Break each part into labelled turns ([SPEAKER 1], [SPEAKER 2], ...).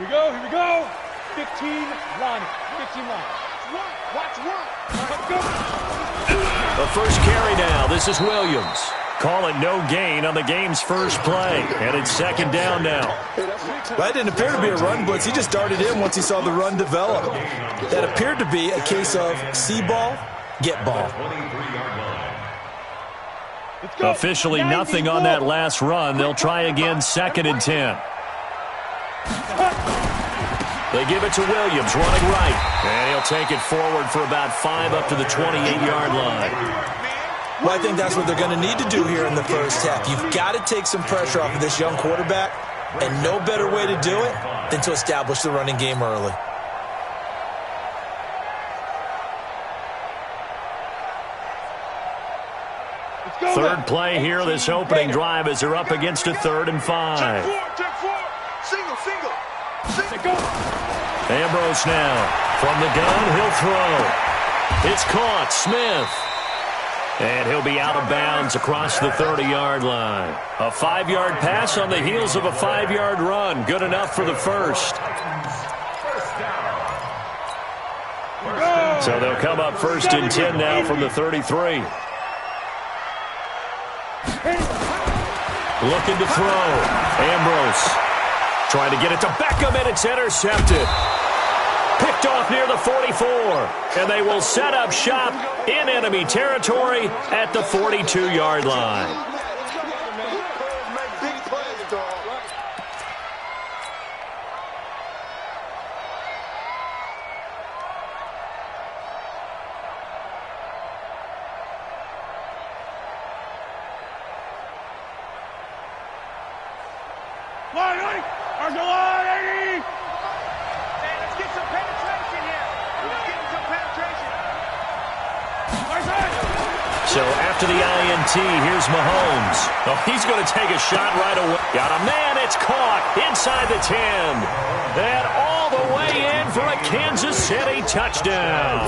[SPEAKER 1] Here we go, here we go. 15 line. 15 line. Watch work. Let's go.
[SPEAKER 2] The first carry now. This is Williams. Call it no gain on the game's first play. And it's second down now.
[SPEAKER 3] That didn't appear to be a run blitz. He just darted in once he saw the run develop. That appeared to be a case of see ball, get ball.
[SPEAKER 2] Officially nothing on that last run. They'll try again, second and 10. They give it to Williams, running right. And he'll take it forward for about 5 up to the 28-yard line.
[SPEAKER 3] Well, I think that's what they're going to need to do here in the first half. You've got to take some pressure off of this young quarterback, and no better way to do it than to establish the running game early.
[SPEAKER 2] Third play here, this opening drive as they're up against a 3rd and 5.
[SPEAKER 4] Check four. Single.
[SPEAKER 2] Ambrose now. From the gun, he'll throw. It's caught. Smith. And he'll be out of bounds across the 30-yard line. A 5-yard pass on the heels of a 5-yard run. Good enough for the first. So they'll come up 1st and 10 now from the 33. Looking to throw. Ambrose trying to get it to Beckham, and it's intercepted. Picked off near the 44. And they will set up shop in enemy territory at the 42-yard line. So after the INT, here's Mahomes. Oh, he's going to take a shot right away. Got a man, it's caught inside the 10. And all the way in for a Kansas City touchdown.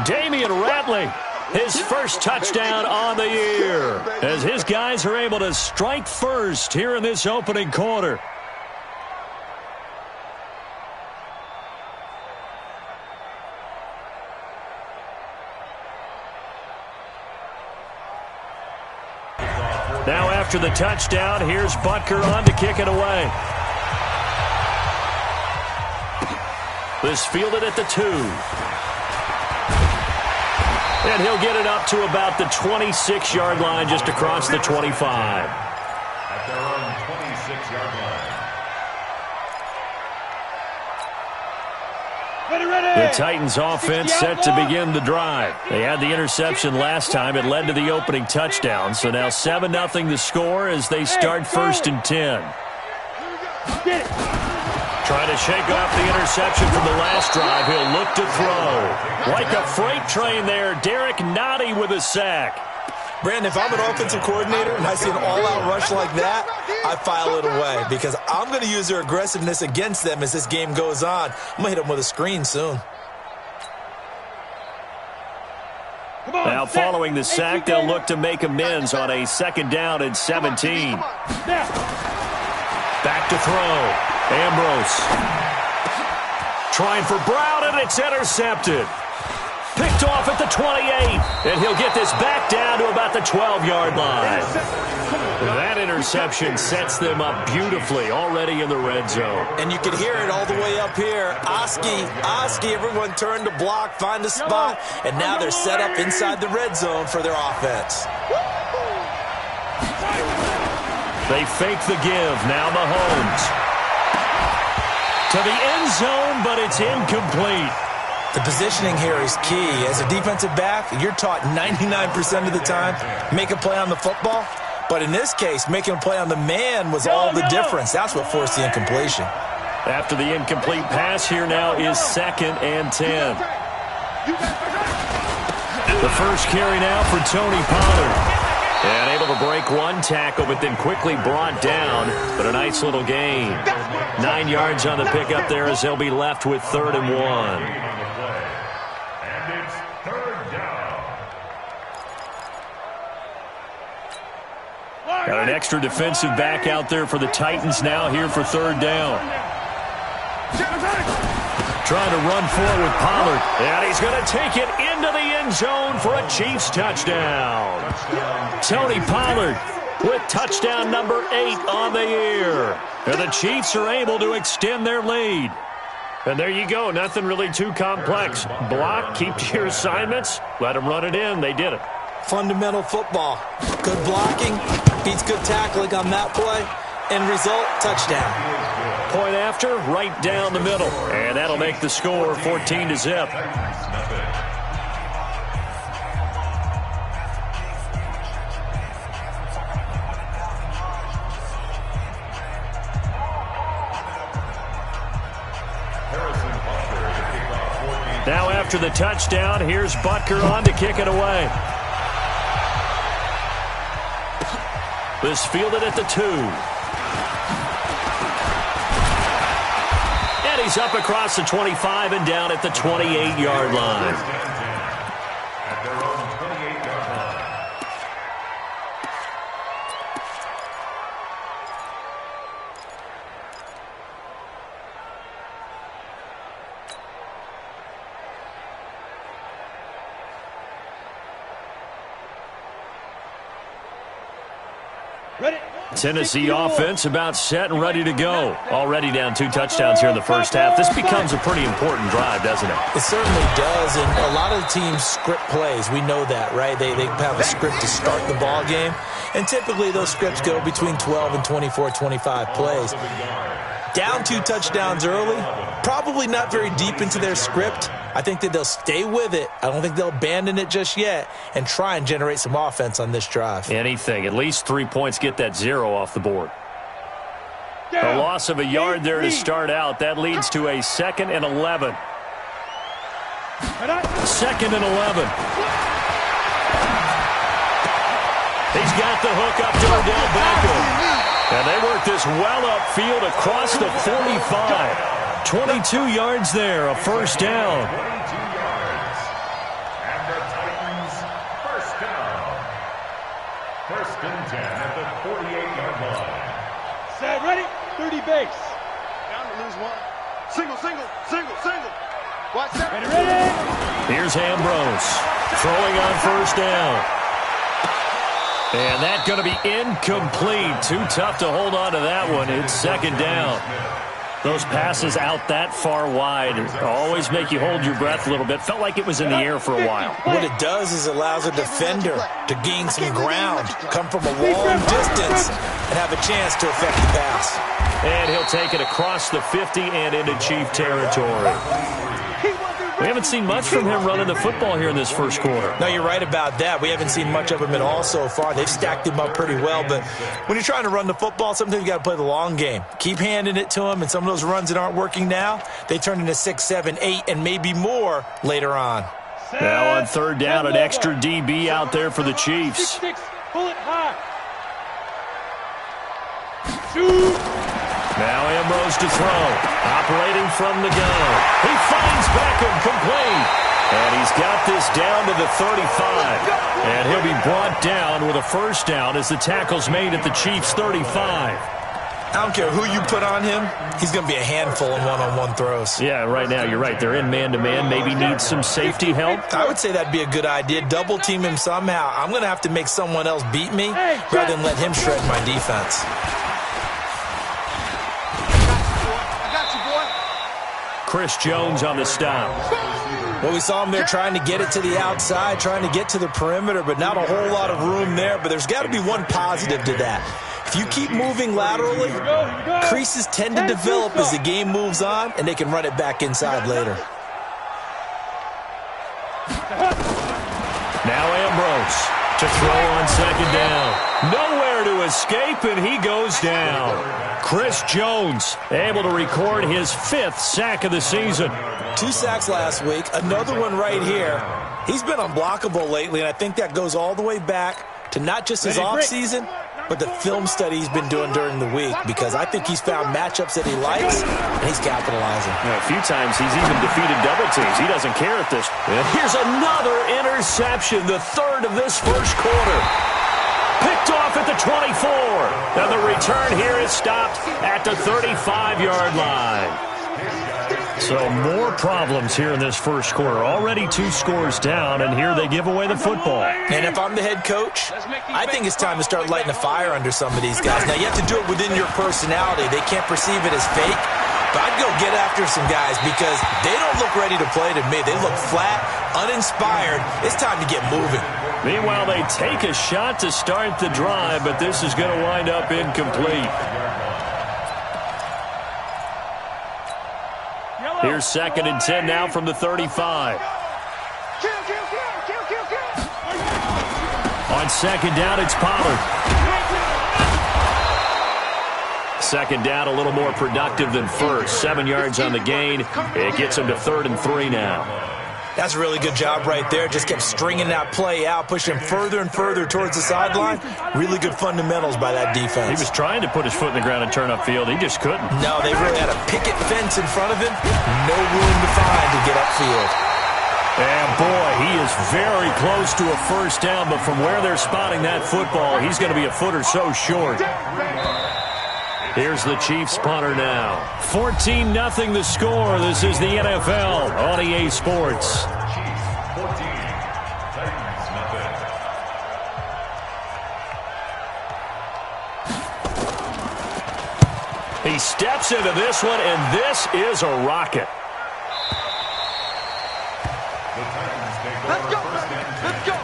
[SPEAKER 2] Damian Ratley, his first touchdown on the year, as his guys are able to strike first here in this opening quarter. Now after the touchdown, here's Butker on to kick it away. This fielded at the 2. And he'll get it up to about the 26-yard line, just across the 25.
[SPEAKER 5] At their own 26-yard line.
[SPEAKER 2] The Titans offense set to begin the drive. They had the interception last time. It led to the opening touchdown. So now 7-0 the score as they start 1st and 10. Trying to shake off the interception from the last drive. He'll look to throw. Like a freight train there, Derek Nottie with a sack.
[SPEAKER 3] Brandon, if I'm an offensive coordinator and I see an all-out rush like that, I file it away because I'm going to use their aggressiveness against them as this game goes on. I'm going to hit them with a screen soon.
[SPEAKER 2] Now following the sack, they'll look to make amends on a 2nd down and 17. Back to throw. Ambrose. Trying for Brown, and it's intercepted. Picked off at the 28, and he'll get this back down to about the 12-yard line. That interception sets them up beautifully already in the red zone.
[SPEAKER 3] And you can hear it all the way up here. Oski, everyone turned to block, find a spot, and now they're set up inside the red zone for their offense.
[SPEAKER 2] They fake the give. Now Mahomes. To the end zone, but it's incomplete.
[SPEAKER 3] The positioning here is key. As a defensive back, you're taught 99% of the time, make a play on the football. But in this case, making a play on the man was all the difference. That's what forced the incompletion.
[SPEAKER 2] After the incomplete pass, here now is 2nd and 10. The first carry now for Tony Pollard. And able to break one tackle, but then quickly brought down. But a nice little gain. 9 yards on the pickup there as they'll be left with 3rd and 1. Got an extra defensive back out there for the Titans now here for 3rd down. Trying to run forward with Pollard. And he's going to take it into the end zone for a Chiefs touchdown. Tony Pollard with touchdown number 8 on the year. And the Chiefs are able to extend their lead. And there you go. Nothing really too complex. Block, keep to your assignments, let them run it in. They did it.
[SPEAKER 3] Fundamental football. Good blocking beats good tackling on that play. End result, touchdown.
[SPEAKER 2] Point after, right down the middle. And that'll make the score 14-0. Now after the touchdown, here's Butker on to kick it away. This fielded at the 2. And he's up across the 25 and down at the 28-yard line.
[SPEAKER 5] At their own 28-yard line.
[SPEAKER 2] Tennessee offense about set and ready to go. Already down 2 touchdowns here in the first half. This becomes a pretty important drive, doesn't it?
[SPEAKER 3] It certainly does, and a lot of the teams script plays. We know that, right? They have a script to start the ball game, and typically those scripts go between 12 and 24, 25 plays. Down 2 touchdowns early, probably not very deep into their script. I think that they'll stay with it. I don't think they'll abandon it just yet and try and generate some offense on this drive.
[SPEAKER 2] Anything. At least 3 points, get that 0 off the board. A loss of a yard there to start out. That leads to a 2nd and 11. 2nd and 11. He's got the hook up to Odell Beckham. And they work this well upfield across the 45. 22 yards there, a first down.
[SPEAKER 5] 22 yards. And the Titans first down. 1st and 10 at the 48-yard line.
[SPEAKER 1] Set, ready, 30 base.
[SPEAKER 4] Down to lose 1. Single, single, single, single. Watch that.
[SPEAKER 1] Ready, ready.
[SPEAKER 2] Here's Ambrose throwing on first down. And that's going to be incomplete. Too tough to hold on to that one. It's 2nd down. Those passes out that far wide always make you hold your breath a little bit. Felt like it was in the air for a while.
[SPEAKER 3] What it does is it allows a defender to gain some ground, come from a long distance, and have a chance to affect the pass.
[SPEAKER 2] And he'll take it across the 50 and into Chief territory. We haven't seen much from him running the football here in this first quarter.
[SPEAKER 3] No, you're right about that. We haven't seen much of him at all so far. They've stacked him up pretty well, but when you're trying to run the football, sometimes you got to play the long game. Keep handing it to him, and some of those runs that aren't working now, they turn into 6, 7, 8, and maybe more later on.
[SPEAKER 2] Now on 3rd down, an extra DB out there for the Chiefs.
[SPEAKER 1] Pull it high. Shoot.
[SPEAKER 2] Now Ambrose to throw. Operating from the gun. He finds Beckham complete. And he's got this down to the 35. And he'll be brought down with a first down as the tackle's made at the Chiefs' 35.
[SPEAKER 3] I don't care who you put on him. He's going to be a handful in one-on-one throws.
[SPEAKER 2] Yeah, right now you're right. They're in man-to-man. Maybe need some safety help.
[SPEAKER 3] I would say that'd be a good idea. Double team him somehow. I'm going to have to make someone else beat me rather than let him shred my defense.
[SPEAKER 2] Chris Jones on the stop.
[SPEAKER 3] Well, we saw him there trying to get it to the outside, trying to get to the perimeter, but not a whole lot of room there. But there's got to be one positive to that. If you keep moving laterally, creases tend to develop as the game moves on, and they can run it back inside later.
[SPEAKER 2] Now Ambrose to throw on 2nd down. Nowhere to escape, and he goes down. Chris Jones able to record his 5th sack of the season.
[SPEAKER 3] 2 sacks last week, another one right here. He's been unblockable lately, and I think that goes all the way back to not just his offseason, but the film study he's been doing during the week, because I think he's found matchups that he likes, and he's capitalizing.
[SPEAKER 2] A few times he's even defeated double teams. He doesn't care at this. Here's another interception, the 3rd of this first quarter. Picked off at the 24. And the return here is stopped at the 35-yard line. So more problems here in this first quarter. Already 2 scores down, and here they give away the football.
[SPEAKER 3] And if I'm the head coach, I think it's time to start lighting a fire under some of these guys. Now, you have to do it within your personality. They can't perceive it as fake. But I'd go get after some guys because they don't look ready to play to me. They look flat, uninspired. It's time to get moving.
[SPEAKER 2] Meanwhile, they take a shot to start the drive, but this is going to wind up incomplete. Here's 2nd and 10 now from the 35. On 2nd down, it's Pollard. 2nd down, a little more productive than first. 7 yards on the gain. It gets them to 3rd and 3 now.
[SPEAKER 3] That's a really good job right there. Just kept stringing that play out, pushing further and further towards the sideline. Really good fundamentals by that defense.
[SPEAKER 2] He was trying to put his foot in the ground and turn upfield. He just couldn't.
[SPEAKER 3] No, they really had a picket fence in front of him. No room to find to get upfield.
[SPEAKER 2] And, boy, he is very close to a first down, but from where they're spotting that football, he's going to be a foot or so short. Here's the Chiefs punter now. 14-0 the score. This is the NFL on EA Sports.
[SPEAKER 5] Chiefs 14, Titans nothing.
[SPEAKER 2] He steps into this one, and this is a rocket.
[SPEAKER 5] The Titans take over first and 10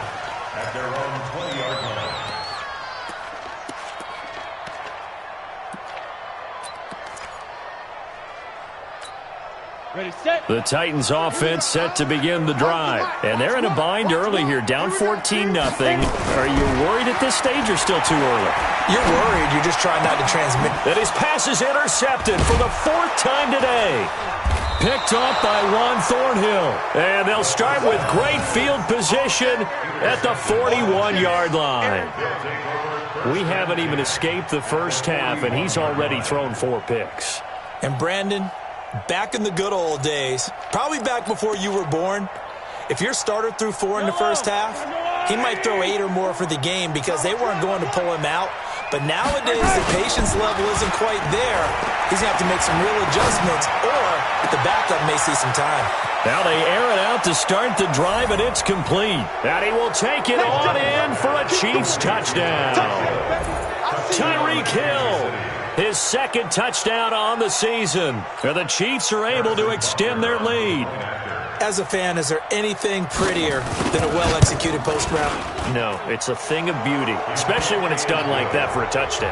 [SPEAKER 5] at their own 20-yard line.
[SPEAKER 1] Ready, set.
[SPEAKER 2] The Titans offense set to begin the drive. And they're in a bind early here, down 14-0. Are you worried at this stage or still too early?
[SPEAKER 3] You're worried. You're just trying not to transmit.
[SPEAKER 2] And his pass is intercepted for the 4th time today. Picked off by Juan Thornhill. And they'll start with great field position at the 41-yard line. We haven't even escaped the first half, and he's already thrown 4 picks.
[SPEAKER 3] And Brandon, back in the good old days, probably back before you were born, if your starter threw 4 in the first half, he might throw 8 or more for the game because they weren't going to pull him out. But nowadays, the patience level isn't quite there. He's going to have to make some real adjustments, or the backup may see some time.
[SPEAKER 2] Now they air it out to start the drive, and it's complete. And he will take it on in for a Chiefs touchdown. Tyreek Hill, his 2nd touchdown on the season. And the Chiefs are able to extend their lead.
[SPEAKER 3] As a fan, is there anything prettier than a well-executed post route?
[SPEAKER 2] No, it's a thing of beauty, especially when it's done like that for a touchdown.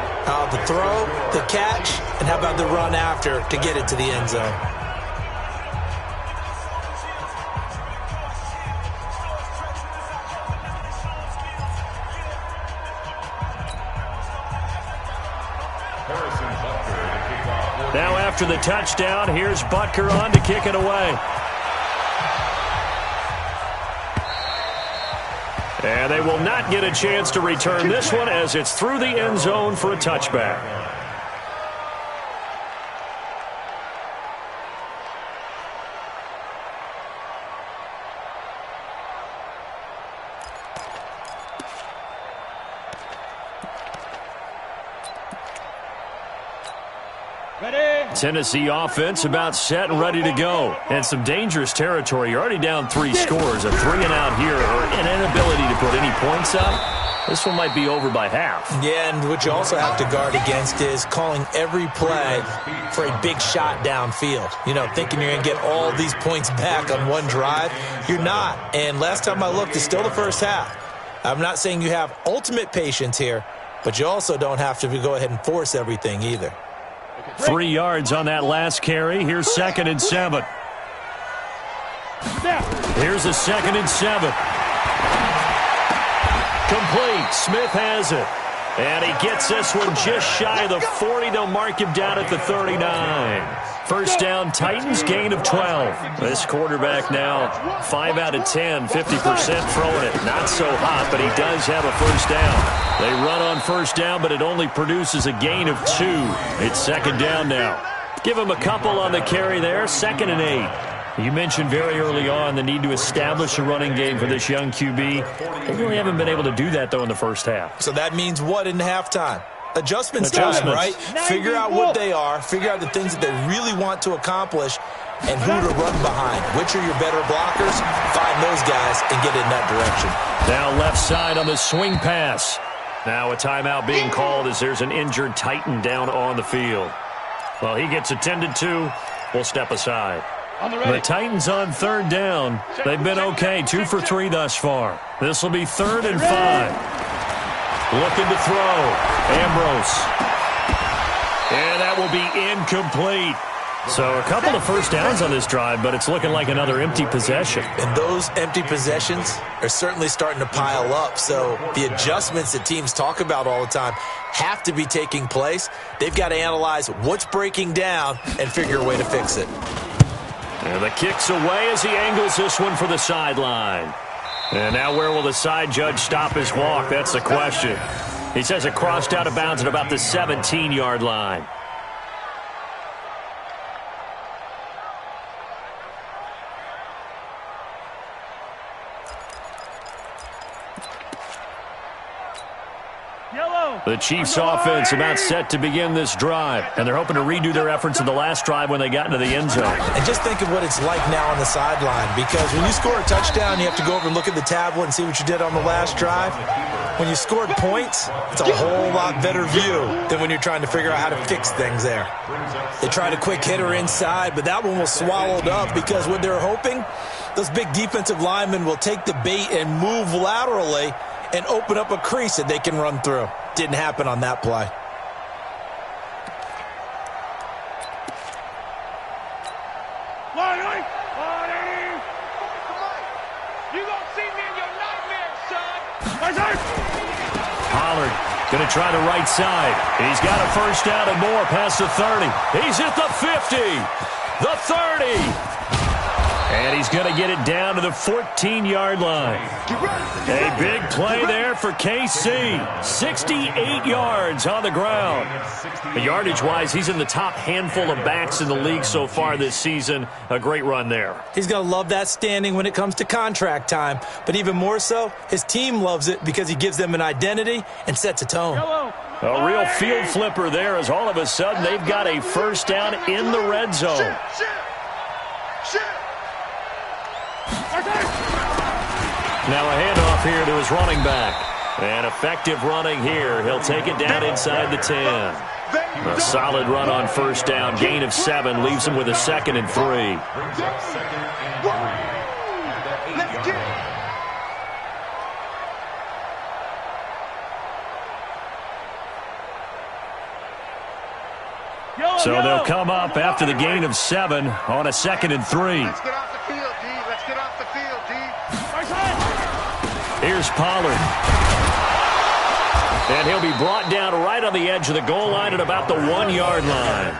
[SPEAKER 3] The throw, the catch, and how about the run after to get it to the end zone?
[SPEAKER 2] Now after the touchdown, here's Butker on to kick it away. And they will not get a chance to return this one as it's through the end zone for a touchback. Tennessee offense about set and ready to go. And some dangerous territory. You're already down 3 scores. A 3-and-out here, or an inability to put any points up. This one might be over by half.
[SPEAKER 3] Yeah, and what you also have to guard against is calling every play for a big shot downfield. You know, thinking you're going to get all these points back on one drive. You're not. And last time I looked, it's still the first half. I'm not saying you have ultimate patience here, but you also don't have to go ahead and force everything either.
[SPEAKER 2] 3 yards on that last carry. Here's 2nd and 7. Here's a 2nd and 7. Complete. Smith has it. And he gets this one just shy of the 40. They'll mark him down at the 39. First down, Titans, gain of 12. This quarterback now 5 out of 10, 50% throwing it. Not so hot, but he does have a first down. They run on first down, but it only produces a gain of 2. It's 2nd down now. Give him a couple on the carry there, 2nd and 8. You mentioned very early on the need to establish a running game for this young QB. They really haven't been able to do that, though, in the first half.
[SPEAKER 3] So that means what in halftime? Adjustments time, right? Figure out what they are, figure out the things that they really want to accomplish, and who to run behind. Which are your better blockers? Find those guys and get in that direction.
[SPEAKER 2] Now left side on the swing pass. Now a timeout being called as there's an injured Titan down on the field. Well, he gets attended to. We'll step aside. The Titans on third down. They've been okay, 2 for 3 thus far. This will be 3rd and 5. Looking to throw. Ambrose. And that will be incomplete. So a couple of first downs on this drive, but it's looking like another empty possession.
[SPEAKER 3] And those empty possessions are certainly starting to pile up. So the adjustments that teams talk about all the time have to be taking place. They've got to analyze what's breaking down and figure a way to fix it.
[SPEAKER 2] And the kick's away as he angles this one for the sideline. And now where will the side judge stop his walk? That's the question. He says it crossed out of bounds at about the 17-yard line. The Chiefs offense about set to begin this drive, and they're hoping to redo their efforts in the last drive when they got into the end zone.
[SPEAKER 3] And just think of what it's like now on the sideline, because when you score a touchdown, you have to go over and look at the tablet and see what you did on the last drive. When you scored points, it's a whole lot better view than when you're trying to figure out how to fix things there. They tried a quick hitter inside, but that one was swallowed up because what they're hoping, those big defensive linemen will take the bait and move laterally and open up a crease that they can run through. Didn't happen on that play.
[SPEAKER 1] You gonna see me in your nightmares, son.
[SPEAKER 2] Pollard going to try the right side. He's got a first down and more past the 30. He's at the 50, the 30. And he's going to get it down to the 14-yard line. A big play there for KC. 68 yards on the ground. Yardage-wise, he's in the top handful of backs in the league so far this season. A great run there.
[SPEAKER 3] He's going to love that standing when it comes to contract time. But even more so, his team loves it because he gives them an identity and sets a tone.
[SPEAKER 2] A real field flipper there as all of a sudden they've got a first down in the red zone. Now a handoff here to his running back. And effective running here. He'll take it down inside the 10. A solid run on first down. Gain of 7 leaves him with a 2nd and 3. So they'll come up after the gain of 7 on a 2nd and 3.
[SPEAKER 4] Let's get off the field, D. Let's get off the field, D.
[SPEAKER 2] Here's Pollard. And he'll be brought down right on the edge of the goal line at about the 1-yard line.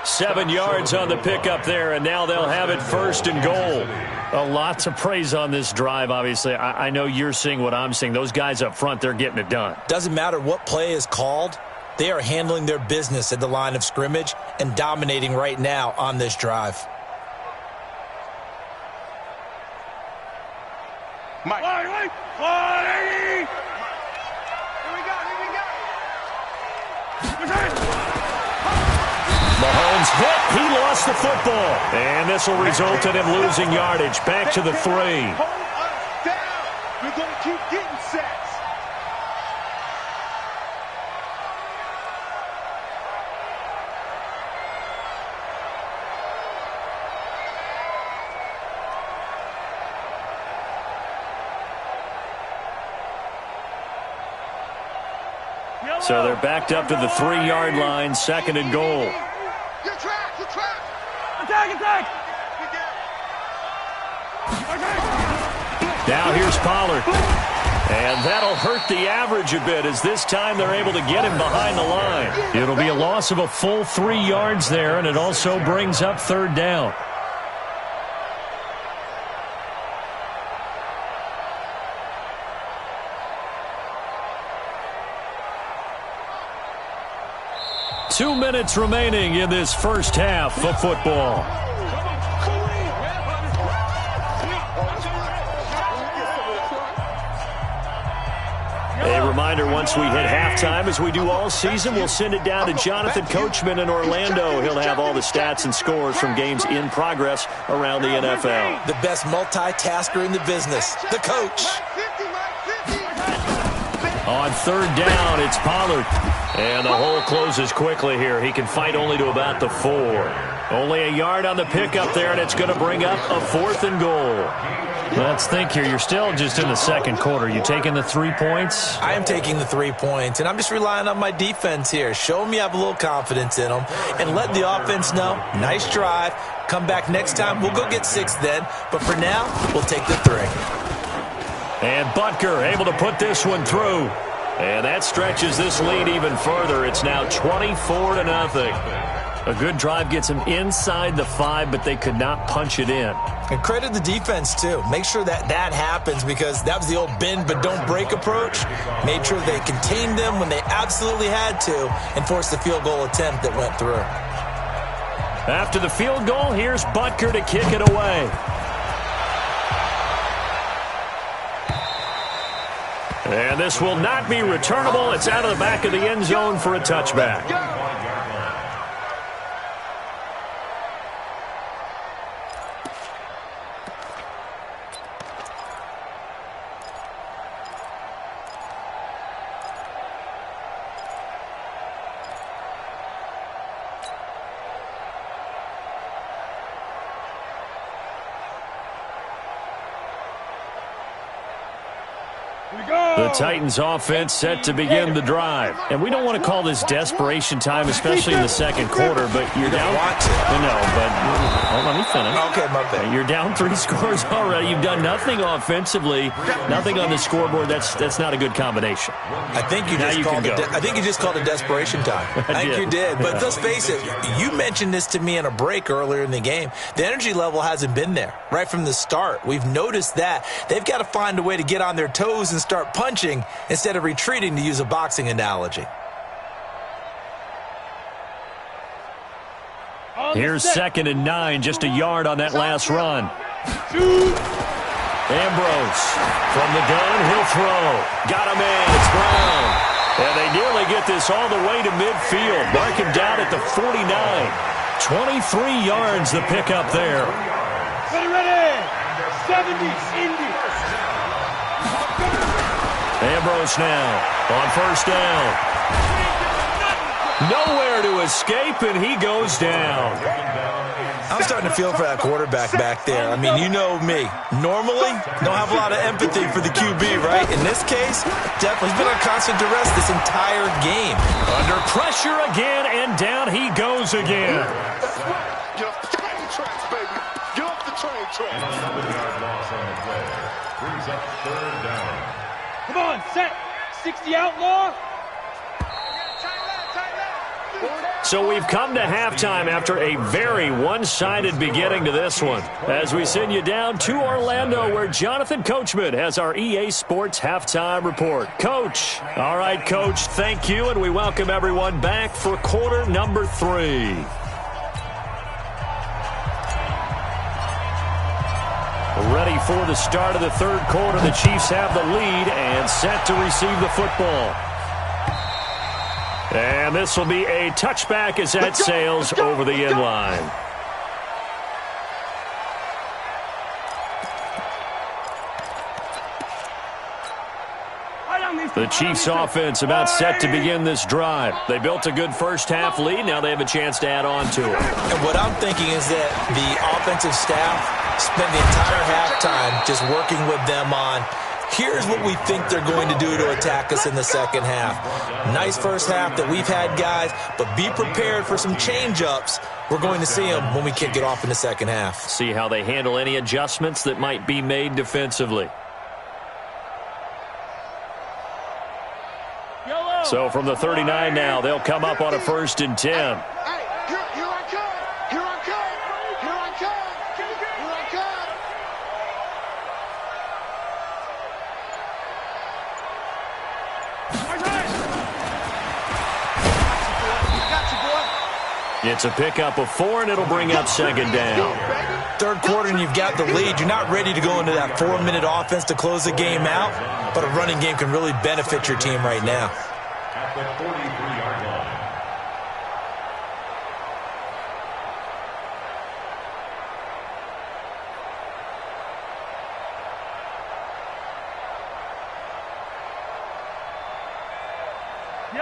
[SPEAKER 2] 7 yards on the pickup there, and now they'll have it 1st and goal. A lot to praise on this drive, obviously. I know you're seeing what I'm seeing. Those guys up front, they're getting it done.
[SPEAKER 3] Doesn't matter what play is called. They are handling their business at the line of scrimmage and dominating right now on this drive.
[SPEAKER 4] Mike.
[SPEAKER 2] Mahomes hit. He lost the football. And this will result in him losing yardage. Back to the 3.
[SPEAKER 1] Hold us down. We're going to keep getting sacks.
[SPEAKER 2] So they're backed up to the 3-yard line, 2nd and goal.
[SPEAKER 4] Your track, your track.
[SPEAKER 1] Attack.
[SPEAKER 2] Now here's Pollard. And that'll hurt the average a bit as this time they're able to get him behind the line. It'll be a loss of a full 3 yards there, and it also brings up 3rd down. Two minutes remaining in this first half of football. A reminder, once we hit halftime, as we do all season, we'll send it down to Jonathan Coachman in Orlando. He'll have all the stats and scores from games in progress around the NFL.
[SPEAKER 3] The best multitasker in the business, the coach.
[SPEAKER 2] On third down, it's Pollard. And the hole closes quickly here. He can fight only to about the 4. Only a yard on the pickup there, and it's going to bring up a 4th and goal.
[SPEAKER 6] Let's think here. You're still just in the second quarter. You taking the 3 points?
[SPEAKER 3] I am taking the 3 points, and I'm just relying on my defense here. Show me I have a little confidence in them, and let the offense know, nice drive. Come back next time. We'll go get 6 then, but for now, we'll take the 3.
[SPEAKER 2] And Butker able to put this one through. And that stretches this lead even further. It's now 24-0. A good drive gets them inside the 5, but they could not punch it in.
[SPEAKER 3] And credit the defense, too. Make sure that happens, because that was the old bend but don't break approach. Made sure they contained them when they absolutely had to and forced the field goal attempt that went through.
[SPEAKER 2] After the field goal, here's Butker to kick it away. And this will not be returnable. It's out of the back of the end zone for a touchback. The Titans offense set to begin the drive. And we don't want to call this desperation time, especially in the second quarter, but you're down. No, but let me finish.
[SPEAKER 3] Okay, my bad.
[SPEAKER 2] You're down 3 scores already. You've done nothing offensively, nothing on the scoreboard. That's not a good combination.
[SPEAKER 3] I think you just called it desperation time. I think you did. But let's face it, you mentioned this to me in a break earlier in the game. The energy level hasn't been there right from the start. We've noticed that. They've got to find a way to get on their toes and start punching instead of retreating, to use a boxing analogy.
[SPEAKER 2] Here's 2nd and 9, just a yard on that last run. Ambrose from the gun, he'll throw. Got a man, it's Brown. And they nearly get this all the way to midfield. Mark him down at the 49. 23 yards the pickup there.
[SPEAKER 1] Ready. 70, Indy.
[SPEAKER 2] Ambrose now on first down. Nowhere to escape, and he goes down.
[SPEAKER 3] I'm starting to feel for that quarterback back there. I mean, you know me. Normally, don't have a lot of empathy for the QB, right? In this case, definitely, he's been on constant duress this entire game.
[SPEAKER 2] Under pressure again, and down he goes again.
[SPEAKER 4] Get off the train tracks, baby. Get off the train tracks.
[SPEAKER 5] Another yard loss on the play. Brings up 3rd down.
[SPEAKER 1] Come on, set. 60 outlaw.
[SPEAKER 2] So we've come to halftime after a very one-sided beginning to this one, as we send you down to Orlando, where Jonathan Coachman has our EA Sports halftime report. Coach. All right, Coach, thank you, and we welcome everyone back for quarter number 3. Ready for the start of the third quarter. The Chiefs have the lead and set to receive the football. And this will be a touchback as that sails over the end line. The Chiefs offense about set to begin this drive. They built a good first half lead. Now they have a chance to add on to it.
[SPEAKER 3] And what I'm thinking is that the offensive staff spent the entire halftime just working with them on, here's what we think they're going to do to attack us in the second half. Nice first half that we've had, guys, but be prepared for some change-ups. We're going to see them when we kick it off in the second half.
[SPEAKER 2] See how they handle any adjustments that might be made defensively. So from the 39 now, they'll come up on a 1st and 10.
[SPEAKER 4] Hey, here I come. Here I come. Here I come. Here I come.
[SPEAKER 2] It's a pickup of 4, and it'll bring up 2nd down.
[SPEAKER 3] third quarter and you've got the lead, you're not ready to go into that 4-minute offense to close the game out, but a running game can really benefit your team right now.
[SPEAKER 5] At the 43-yard line.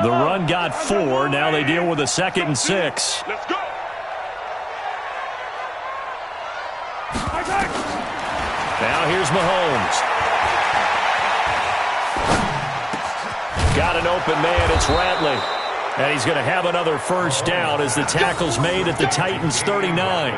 [SPEAKER 6] The run got 4. Now they deal with a 2nd and 6.
[SPEAKER 1] Let's go.
[SPEAKER 2] Now here's Mahomes. Got an open man. It's Ratley.
[SPEAKER 6] And he's going to have another first down as the tackle's made at the Titans' 39.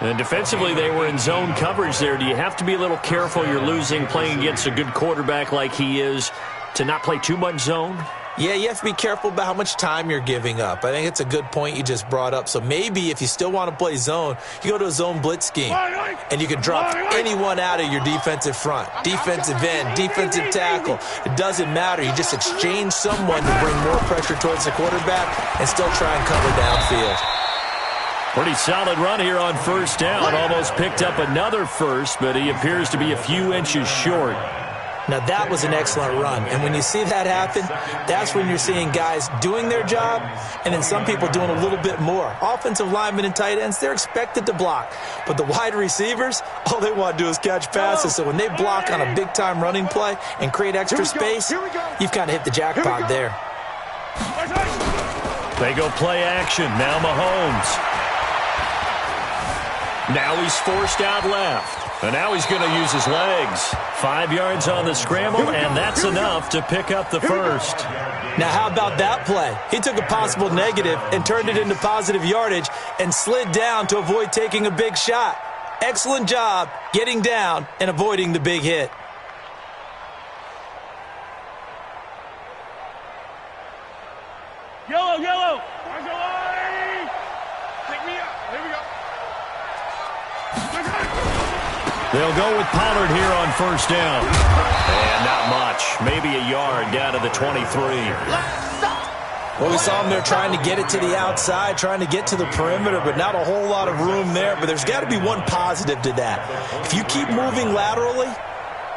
[SPEAKER 6] And defensively, they were in zone coverage there. Do you have to be a little careful? You're losing playing against a good quarterback like he is to not play too much zone?
[SPEAKER 3] Yeah, you have to be careful about how much time you're giving up. I think it's a good point you just brought up. So maybe if you still want to play zone, you go to a zone blitz scheme. And you can drop anyone out of your defensive front. Defensive end, defensive tackle. It doesn't matter. You just exchange someone to bring more pressure towards the quarterback and still try and cover downfield.
[SPEAKER 6] Pretty solid run here on first down. Almost picked up another first, but he appears to be a few inches short.
[SPEAKER 3] Now, that was an excellent run. And when you see that happen, that's when you're seeing guys doing their job and then some people doing a little bit more. Offensive linemen and tight ends, they're expected to block. But the wide receivers, all they want to do is catch passes. So when they block on a big-time running play and create extra space, you've kind of hit the jackpot there.
[SPEAKER 6] They go play action. Now Mahomes.
[SPEAKER 2] Now he's forced out left. And now he's going to use his legs.
[SPEAKER 6] 5 yards on the scramble, and that's enough to pick up the first.
[SPEAKER 3] Now, how about that play? He took a possible negative and turned it into positive yardage and slid down to avoid taking a big shot. Excellent job getting down and avoiding the big hit.
[SPEAKER 1] Yellow, yellow. Where's the line? Take me up. Here we go.
[SPEAKER 6] They'll go with Pollard here on first down.
[SPEAKER 2] And not much. Maybe a yard down to the 23.
[SPEAKER 3] Well, we saw him there trying to get it to the outside, trying to get to the perimeter, but not a whole lot of room there. But there's got to be one positive to that. If you keep moving laterally,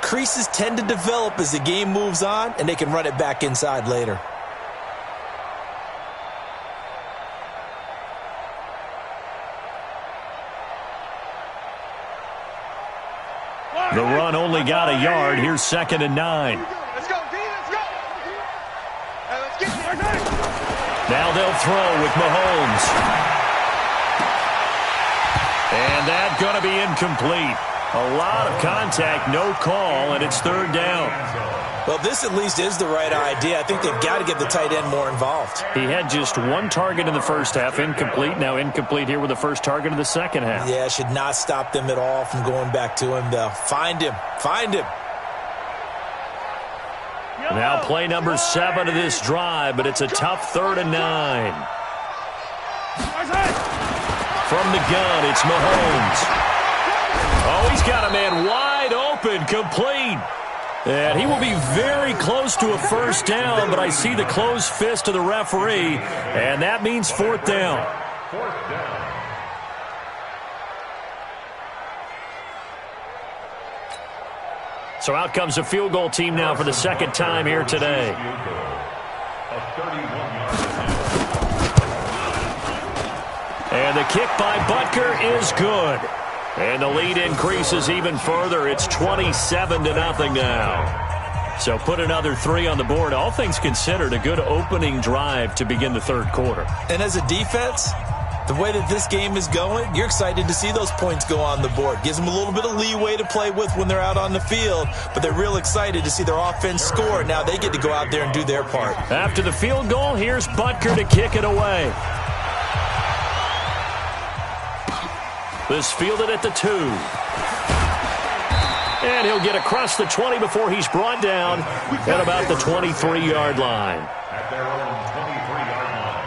[SPEAKER 3] creases tend to develop as the game moves on, and they can run it back inside later.
[SPEAKER 6] The run only got a yard. Here's 2nd and 9.
[SPEAKER 4] Let's go, D, let's go. Let's get there.
[SPEAKER 6] Now they'll throw with Mahomes. And that's going to be incomplete. A lot of contact, no call, and it's 3rd down.
[SPEAKER 3] Well, this at least is the right idea. I think they've got to get the tight end more involved.
[SPEAKER 6] He had just 1 target in the first half, incomplete. Now incomplete here with the first target of the second half.
[SPEAKER 3] Yeah, should not stop them at all from going back to him, though. Find him. Find him.
[SPEAKER 6] Now play number 7 of this drive, but it's a tough 3rd and 9. From the gun, it's Mahomes. Oh, he's got a man wide open, complete. And he will be very close to a first down, but I see the closed fist of the referee, and that means 4th down.
[SPEAKER 5] 4th down.
[SPEAKER 6] So out comes a field goal team now for the 2nd time here today.
[SPEAKER 5] A 31-yard.
[SPEAKER 2] And the kick by Butker is good. And the lead increases even further. It's 27-0 now.
[SPEAKER 6] So put another 3 on the board. All things considered, a good opening drive to begin the 3rd quarter.
[SPEAKER 3] And as a defense, the way that this game is going, you're excited to see those points go on the board. Gives them a little bit of leeway to play with when they're out on the field, but they're real excited to see their offense score. Now they get to go out there and do their part.
[SPEAKER 6] After the field goal, here's Butker to kick it away. This fielded at the 2. And he'll get across the 20 before he's brought down at about the 23-yard line.
[SPEAKER 5] At their own 23-yard line.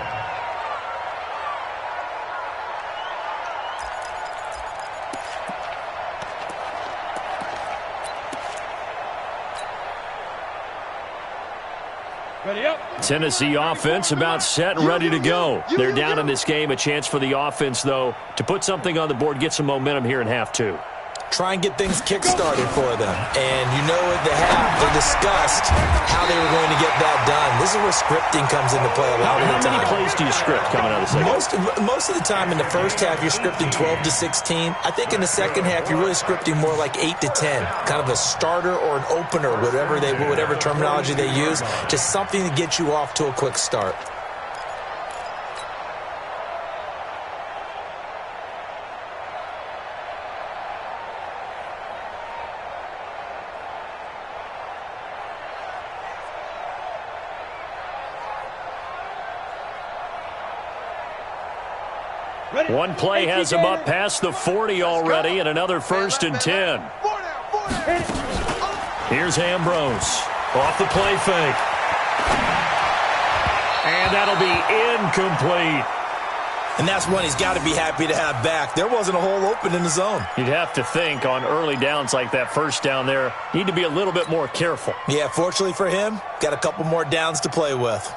[SPEAKER 1] Ready up.
[SPEAKER 6] Tennessee offense about set and ready to go. They're down in this game. A chance for the offense, though, to put something on the board, get some momentum here in half two.
[SPEAKER 3] Try and get things kick-started for them. And you know at the half, they discussed how they were going to get that done. This is where scripting comes into play a lot of the time.
[SPEAKER 6] How many plays do you script coming out of the second?
[SPEAKER 3] Most of the time in the first half, you're scripting 12 to 16. I think in the second half, you're really scripting more like 8 to 10. Kind of a starter or an opener, whatever terminology they use. Just something to get you off to a quick start.
[SPEAKER 6] One play has him up past the 40 already, and another 1st and 10. Here's Ambrose. Off the play fake. And that'll be incomplete.
[SPEAKER 3] And that's one he's got to be happy to have back. There wasn't a hole open in the zone.
[SPEAKER 6] You'd have to think on early downs like that first down there, need to be a little bit more careful.
[SPEAKER 3] Yeah, fortunately for him, got a couple more downs to play with.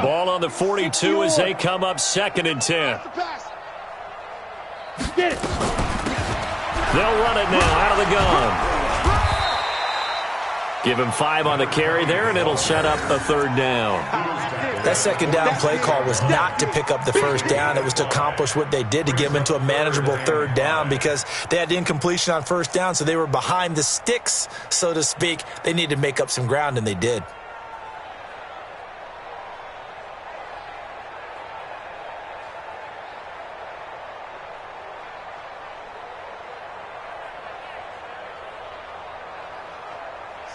[SPEAKER 6] Ball on the 42 as they come up 2nd and 10.
[SPEAKER 1] Get it.
[SPEAKER 6] They'll run it now out of the gun. Give him 5 on the carry there, and it'll set up a 3rd down.
[SPEAKER 3] That 2nd down play call was not to pick up the 1st down. It was to accomplish what they did to get them into a manageable 3rd down because they had the incompletion on 1st down, so they were behind the sticks, so to speak. They needed to make up some ground, and they did.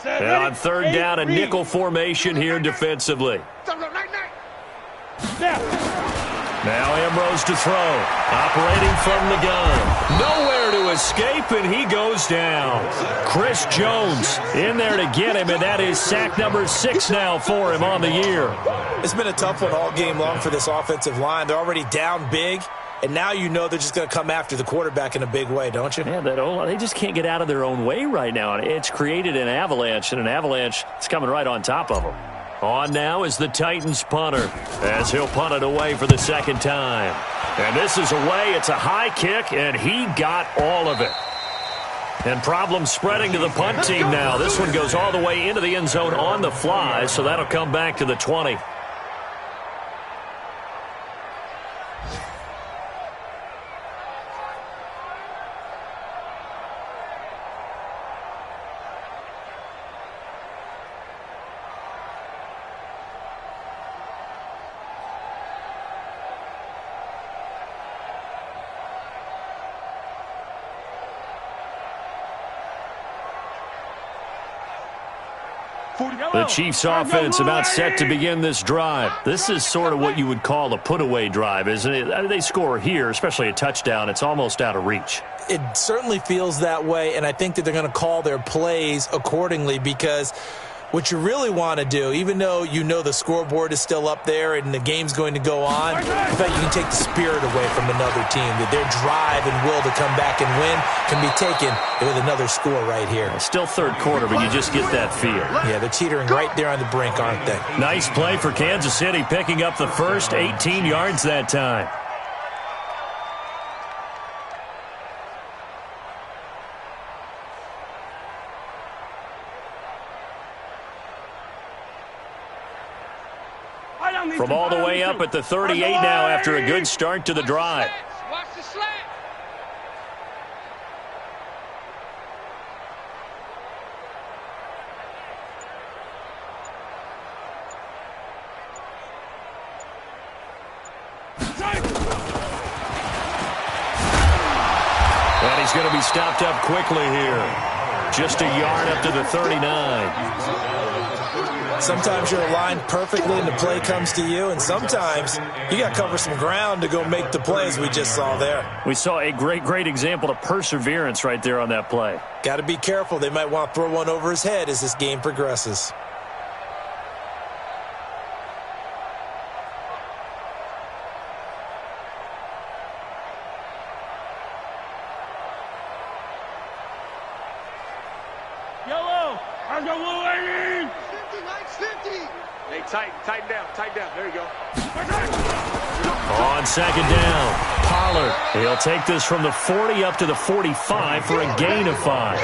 [SPEAKER 6] And on 3rd down, a nickel formation here defensively. Now Ambrose to throw. Operating from the gun. Nowhere to escape, and he goes down. Chris Jones in there to get him, and that is sack number 6 now for him on the year.
[SPEAKER 3] It's been a tough one all game long for this offensive line. They're already down big. And now you know they're just going to come after the quarterback in a big way, don't you?
[SPEAKER 6] Yeah, they just can't get out of their own way right now. It's created an avalanche, and an avalanche is coming right on top of them. On now is the Titans punter, as he'll punt it away for the 2nd time. And this is away. It's a high kick, and he got all of it. And problems spreading to the punt team now. This one goes all the way into the end zone on the fly, so that'll come back to the 20. The Chiefs offense about set to begin this drive. This is sort of what you would call a put-away drive, isn't it? They score here, especially a touchdown. It's almost out of reach.
[SPEAKER 3] It certainly feels that way, and I think that they're going to call their plays accordingly because what you really want to do, even though you know the scoreboard is still up there and the game's going to go on, in fact, you can take the spirit away from another team. That their drive and will to come back and win can be taken with another score right here.
[SPEAKER 6] Still 3rd quarter, but you just get that feel.
[SPEAKER 3] Yeah, they're teetering right there on the brink, aren't they?
[SPEAKER 6] Nice play for Kansas City, picking up the first 18 yards that time. From all the way up at the 38 now after a good start to the drive.
[SPEAKER 4] Watch the slack.
[SPEAKER 6] And he's going to be stopped up quickly here. Just a yard up to the 39.
[SPEAKER 3] Sometimes you're aligned perfectly and the play comes to you, and sometimes you got to cover some ground to go make the plays we just saw there.
[SPEAKER 6] We saw a great example of perseverance right there on that play.
[SPEAKER 3] Got to be careful. They might want to throw one over his head as this game progresses.
[SPEAKER 4] Hey, tighten down. There you go.
[SPEAKER 6] On second down, Pollard. He'll take this from the 40 up to the 45 for a gain of 5.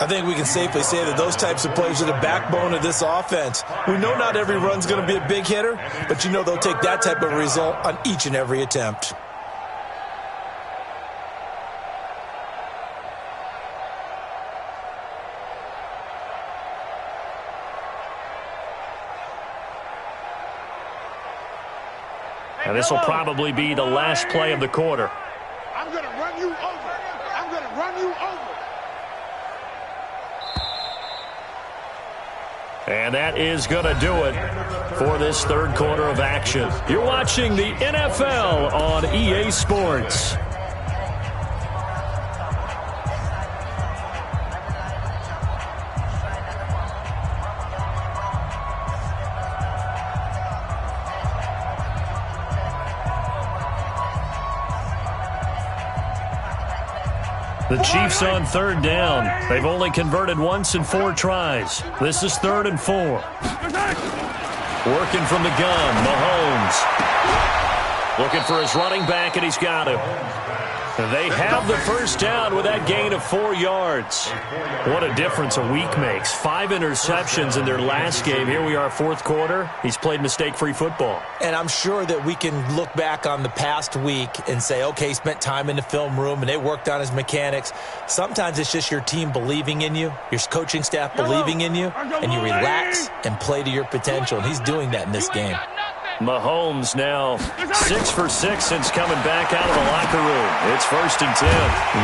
[SPEAKER 3] I think we can safely say that those types of plays are the backbone of this offense. We know not every run's going to be a big hitter, but you know they'll take that type of result on each and every attempt.
[SPEAKER 6] And this will probably be the last play of the quarter.
[SPEAKER 4] I'm going to run you over. I'm going to run you over.
[SPEAKER 6] And that is going to do it for this third quarter of action. You're watching the NFL on EA Sports. The Chiefs on third down. They've only converted once in 4 tries. This is 3rd and 4. Working from the gun, Mahomes. Looking for his running back, and he's got him. They have the first down with that gain of 4 yards. What a difference a week makes. 5 interceptions in their last game. Here we are, 4th quarter. He's played mistake-free football.
[SPEAKER 3] And I'm sure that we can look back on the past week and say, okay, he spent time in the film room and they worked on his mechanics. Sometimes it's just your team believing in you, your coaching staff believing in you, and you relax and play to your potential. And he's doing that in this game.
[SPEAKER 6] Mahomes now 6 for 6 since coming back out of the locker room. It's 1st and 10.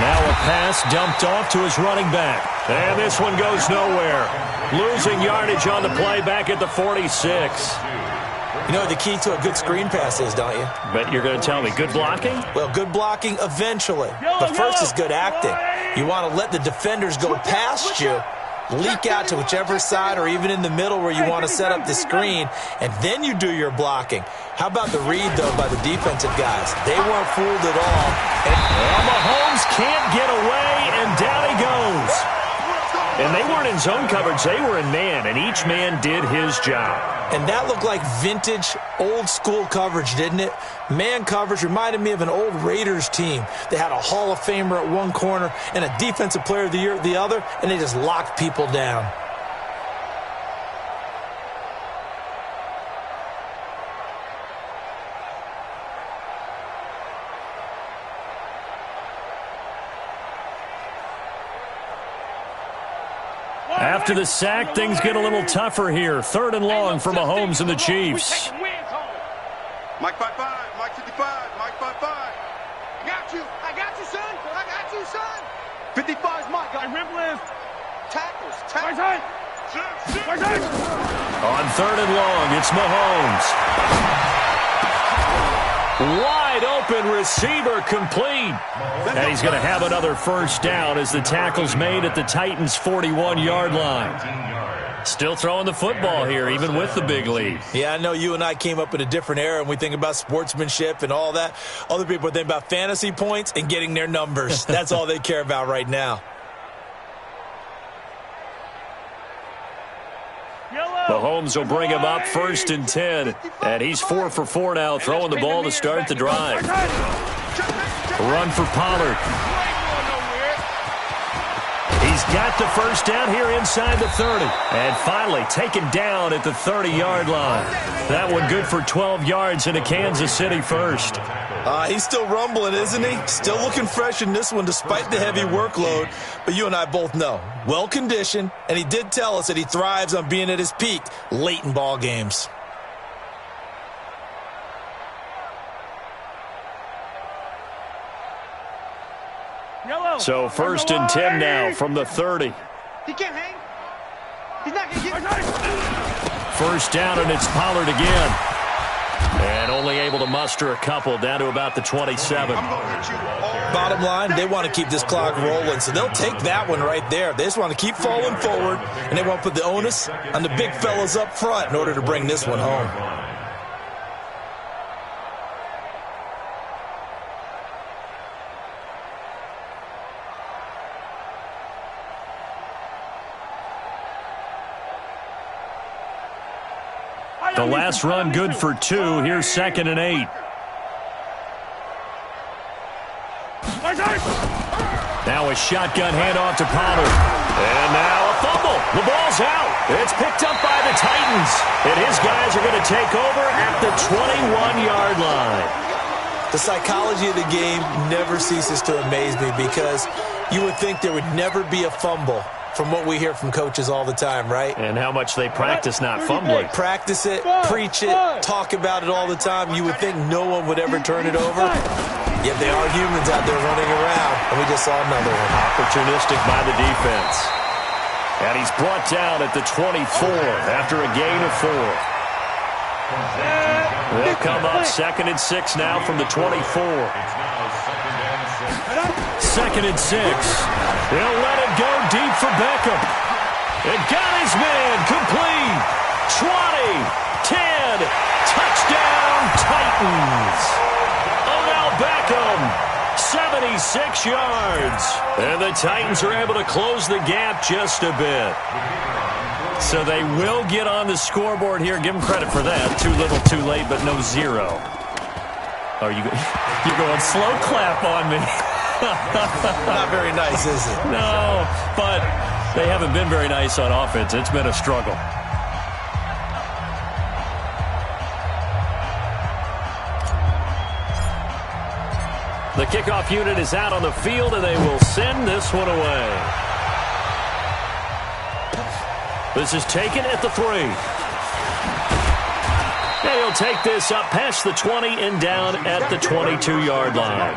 [SPEAKER 6] Now a pass dumped off to his running back. And this one goes nowhere. Losing yardage on the play back at the 46.
[SPEAKER 3] You know what the key to a good screen pass is, don't you?
[SPEAKER 6] But you're going to tell me, good blocking?
[SPEAKER 3] Well, good blocking eventually. But first is good acting. You want to let the defenders go past you, leak out to whichever side or even in the middle where you want to set up the screen, and then you do your blocking. How about the read, though, by the defensive guys? They weren't fooled at all.
[SPEAKER 6] And Mahomes can't get away, and down he goes. And they weren't in zone coverage. They were in man, and each man did his job.
[SPEAKER 3] And that looked like vintage, old-school coverage, didn't it? Man coverage reminded me of an old Raiders team. They had a Hall of Famer at one corner and a Defensive Player of the Year at the other, and they just locked people down.
[SPEAKER 6] After the sack, things get a little tougher here. 3rd and long for Mahomes and the Chiefs.
[SPEAKER 4] Mike 55, Mike 55, Mike 55. I got you, son. I got you, son. 55 is Mike. I rip lift. Tackles.
[SPEAKER 6] On 3rd and long, it's Mahomes. Wide open receiver complete. And he's going to have another first down as the tackle's made at the Titans' 41-yard line. Still throwing the football here, even with the big lead.
[SPEAKER 3] Yeah, I know you and I came up in a different era, and we think about sportsmanship and all that. Other people think about fantasy points and getting their numbers. That's all they care about right now.
[SPEAKER 6] Mahomes will bring him up 1st and 10. And he's 4 for 4 now, throwing the ball to start the drive. Run for Pollard. He's got the first down here inside the 30. And finally taken down at the 30-yard line. That one good for 12 yards in a Kansas City first.
[SPEAKER 3] He's still rumbling, isn't he? Still looking fresh in this one despite the heavy workload. But you and I both know, well-conditioned, and he did tell us that he thrives on being at his peak late in ball games.
[SPEAKER 6] So 1st and 10 now from the 30.
[SPEAKER 4] He can't hang. He's not going to get it.
[SPEAKER 6] First down, and it's Pollard again. And only able to muster a couple down to about the 27.
[SPEAKER 3] Bottom line, they want to keep this clock rolling, so they'll take that one right there. They just want to keep falling forward, and they want to put the onus on the big fellas up front in order to bring this one home.
[SPEAKER 6] The last run good for 2. Here's 2nd and 8. Now a shotgun handoff to Pollard. And now a fumble. The ball's out. It's picked up by the Titans. And his guys are going to take over at the 21-yard line.
[SPEAKER 3] The psychology of the game never ceases to amaze me because you would think there would never be a fumble from what we hear from coaches all the time, right?
[SPEAKER 6] And how much they practice not fumbling.
[SPEAKER 3] Practice it, preach it, talk about it all the time. You would think no one would ever turn it over. Yet they are humans out there running around, and we just saw another one.
[SPEAKER 6] Opportunistic by the defense. And he's brought down at the 24 after a gain of 4. They'll come up 2nd and 6 now from the 24. 2nd and 6. He'll let it go deep for Beckham. It got his man complete. 20, 10, touchdown Titans. Odell Beckham, 76 yards. And the Titans are able to close the gap just a bit. So they will get on the scoreboard here. Give them credit for that. Too little, too late, but no 0. Are you're going slow clap on me.
[SPEAKER 3] Not very nice, is it?
[SPEAKER 6] No, but they haven't been very nice on offense. It's been a struggle. The kickoff unit is out on the field, and they will send this one away. This is taken at the 3. And he'll take this up past the 20 and down at the 22-yard line.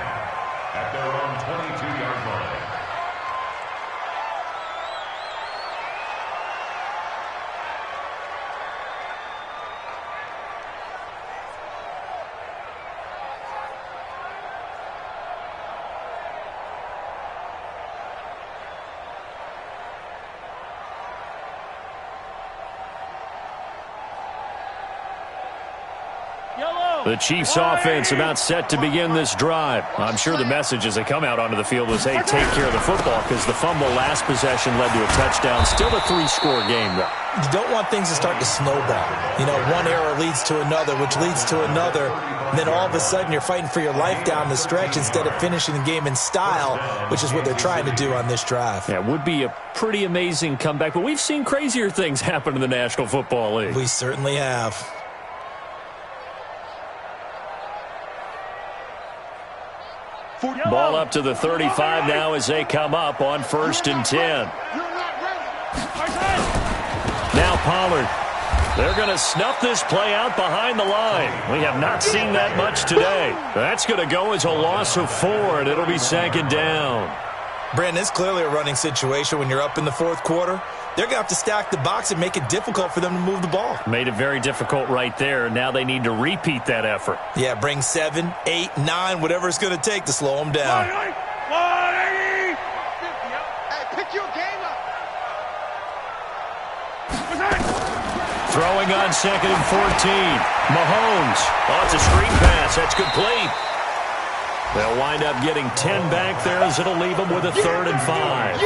[SPEAKER 5] At their own 22-yard line.
[SPEAKER 6] The Chiefs offense about set to begin this drive. I'm sure the message as they come out onto the field was, hey, take care of the football, because the fumble last possession led to a touchdown. Still a 3-score game, though.
[SPEAKER 3] You don't want things to start to snowball. You know, one error leads to another, which leads to another. And then all of a sudden you're fighting for your life down the stretch instead of finishing the game in style, which is what they're trying to do on this drive.
[SPEAKER 6] Yeah, it would be a pretty amazing comeback, but we've seen crazier things happen in the National Football League.
[SPEAKER 3] We certainly have.
[SPEAKER 6] Ball up to the 35 now as they come up on 1st and 10. Now Pollard. They're going to snuff this play out behind the line. We have not seen that much today. That's going to go as a loss of 4, and it'll be 2nd down.
[SPEAKER 3] Brandon, it's clearly a running situation when you're up in the 4th quarter. They're going to have to stack the box and make it difficult for them to move the ball.
[SPEAKER 6] Made it very difficult right there. Now they need to repeat that effort.
[SPEAKER 3] Yeah, bring 7, 8, 9, whatever it's going to take to slow them down.
[SPEAKER 4] Hey, pick your game up.
[SPEAKER 6] Throwing on 2nd and 14. Mahomes. Oh, it's a screen pass. That's complete. They'll wind up getting 10 back there as it'll leave them with a 3rd and 5.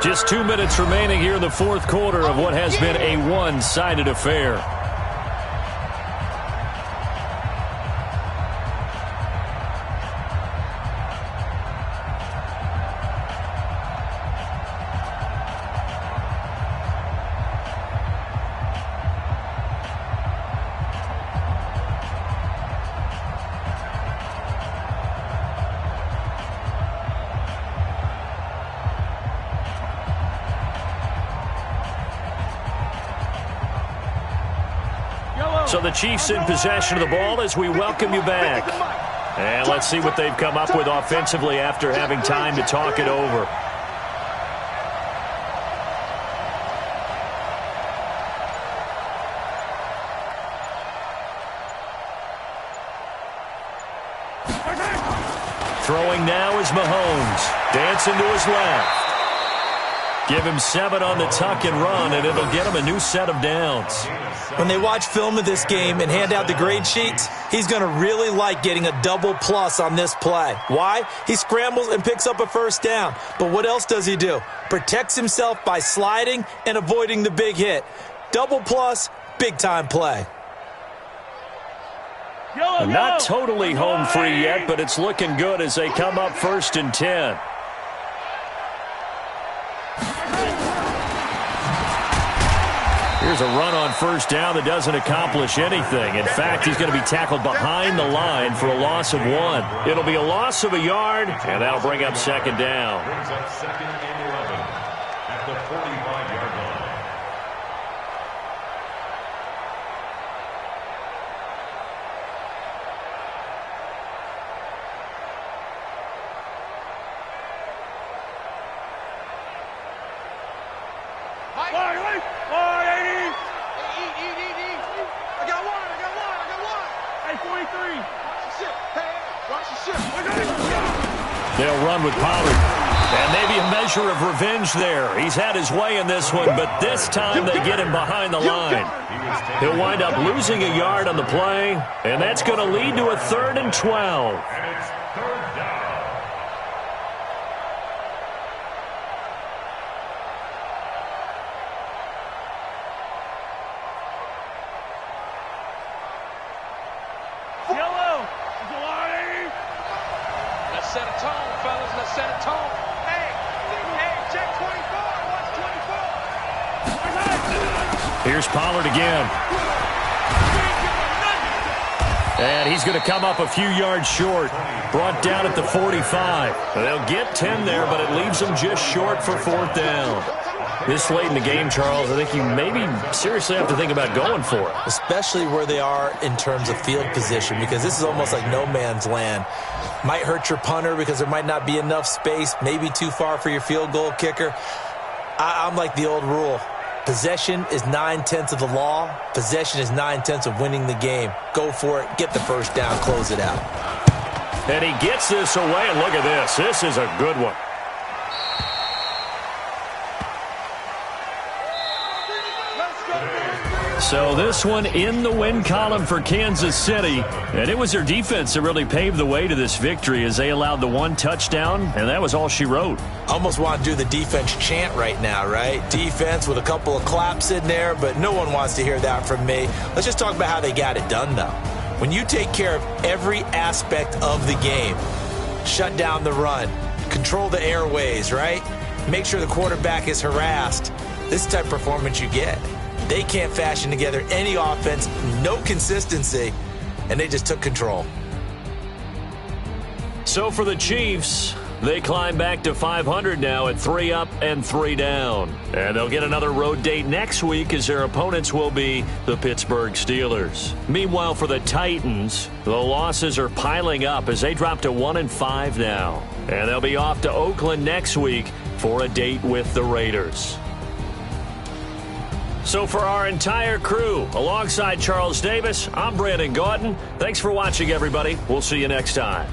[SPEAKER 6] Just 2 minutes remaining here in the 4th quarter of what has been a one-sided affair. So the Chiefs in possession of the ball as we welcome you back. And let's see what they've come up with offensively after having time to talk it over. Throwing now is Mahomes. Dancing to his left. Give him 7 on the tuck and run, and it'll get him a new set of downs.
[SPEAKER 3] When they watch film of this game and hand out the grade sheets, he's going to really like getting a double plus on this play. Why? He scrambles and picks up a first down. But what else does he do? Protects himself by sliding and avoiding the big hit. Double plus, big-time play.
[SPEAKER 6] Not totally home free yet, but it's looking good as they come up 1st and 10. Here's a run on first down that doesn't accomplish anything. In fact, he's going to be tackled behind the line for a loss of 1. It'll be a loss of a yard, and that'll bring up 2nd down.
[SPEAKER 5] Brings up 2nd and 11 at the 45-yard line.
[SPEAKER 6] They'll run with Pollard. And maybe a measure of revenge there. He's had his way in this one, but this time they get him behind the line. He'll wind up losing a yard on the play, and that's going to lead to a 3rd and 12.
[SPEAKER 5] And it's 3rd down.
[SPEAKER 1] Let's set a tone, fellas. Let's set a tone. Hey, check 24. Watch 24.
[SPEAKER 6] Here's Pollard again. And he's going to come up a few yards short. Brought down at the 45. They'll get 10 there, but it leaves them just short for 4th down. This late in the game, Charles, I think you maybe seriously have to think about going for it.
[SPEAKER 3] Especially where they are in terms of field position, because this is almost like no man's land. Might hurt your punter because there might not be enough space, maybe too far for your field goal kicker. I'm like the old rule. Possession is 9/10 of the law. Possession is 9/10 of winning the game. Go for it. Get the first down. Close it out.
[SPEAKER 6] And he gets this away, and look at this. This is a good one. So this one in the win column for Kansas City. And it was their defense that really paved the way to this victory as they allowed the 1 touchdown, and that was all she wrote.
[SPEAKER 3] Almost want to do the defense chant right now, right? Defense with a couple of claps in there, but no one wants to hear that from me. Let's just talk about how they got it done, though. When you take care of every aspect of the game, shut down the run, control the airways, right? Make sure the quarterback is harassed. This is the type of performance you get. They can't fashion together any offense, no consistency, and they just took control.
[SPEAKER 6] So for the Chiefs, they climb back to 500 now at 3 up and 3 down. And they'll get another road date next week as their opponents will be the Pittsburgh Steelers. Meanwhile, for the Titans, the losses are piling up as they drop to 1-5 now. And they'll be off to Oakland next week for a date with the Raiders. So for our entire crew, alongside Charles Davis, I'm Brandon Gautin. Thanks for watching, everybody. We'll see you next time.